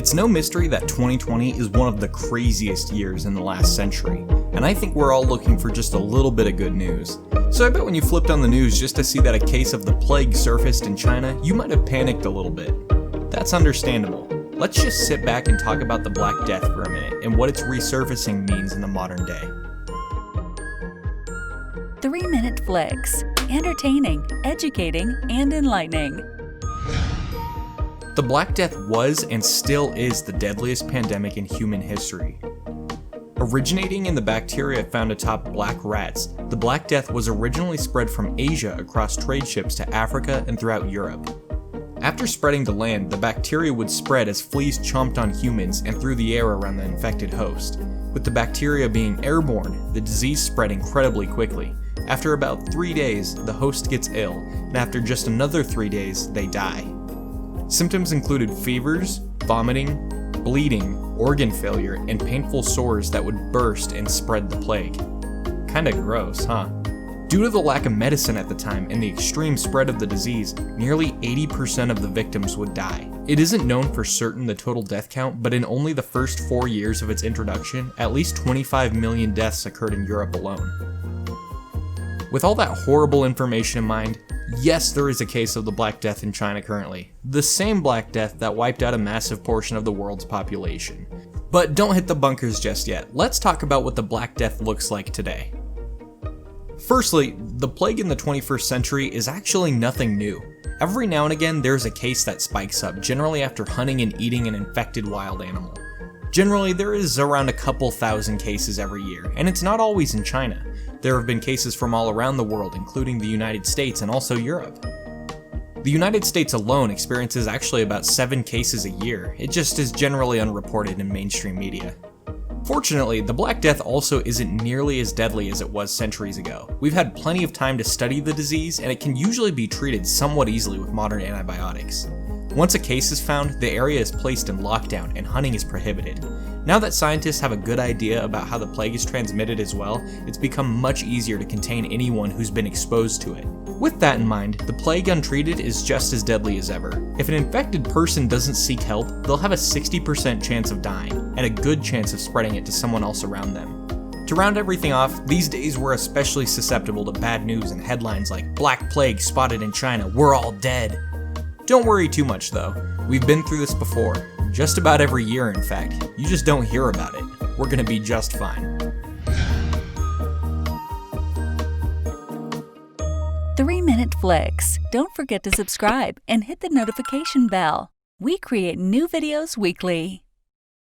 It's no mystery that 2020 is one of the craziest years in the last century, and I think we're all looking for just a little bit of good news. So I bet when you flipped on the news just to see that a case of the plague surfaced in China, you might have panicked a little bit. That's understandable. Let's just sit back and talk about the Black Death for a minute and what its resurfacing means in the modern day. 3-minute flicks. Entertaining, educating, and enlightening. The Black Death was and still is the deadliest pandemic in human history. Originating in the bacteria found atop black rats, the Black Death was originally spread from Asia across trade ships to Africa and throughout Europe. After spreading to land, the bacteria would spread as fleas chomped on humans and through the air around the infected host. With the bacteria being airborne, the disease spread incredibly quickly. After about 3 days, the host gets ill, and after just another 3 days, they die. Symptoms included fevers, vomiting, bleeding, organ failure, and painful sores that would burst and spread the plague. Kinda gross, huh? Due to the lack of medicine at the time and the extreme spread of the disease, nearly 80% of the victims would die. It isn't known for certain the total death count, but in only the first 4 years of its introduction, at least 25 million deaths occurred in Europe alone. With all that horrible information in mind, yes, there is a case of the Black Death in China currently. The same Black Death that wiped out a massive portion of the world's population. But don't hit the bunkers just yet. Let's talk about what the Black Death looks like today. Firstly, the plague in the 21st century is actually nothing new. Every now and again, there's a case that spikes up, generally after hunting and eating an infected wild animal. Generally, there is around a couple thousand cases every year, and it's not always in China. There have been cases from all around the world, including the United States and also Europe. The United States alone experiences actually about 7 cases a year. It just is generally unreported in mainstream media. Fortunately, the Black Death also isn't nearly as deadly as it was centuries ago. We've had plenty of time to study the disease, and it can usually be treated somewhat easily with modern antibiotics. Once a case is found, the area is placed in lockdown and hunting is prohibited. Now that scientists have a good idea about how the plague is transmitted as well, it's become much easier to contain anyone who's been exposed to it. With that in mind, the plague untreated is just as deadly as ever. If an infected person doesn't seek help, they'll have a 60% chance of dying, and a good chance of spreading it to someone else around them. To round everything off, these days we're especially susceptible to bad news and headlines like "Black Plague spotted in China, we're all dead." Don't worry too much though, we've been through this before. Just about every year in fact, you just don't hear about it. We're gonna be just fine. 3-minute flicks. Don't forget to subscribe and hit the notification bell. We create new videos weekly.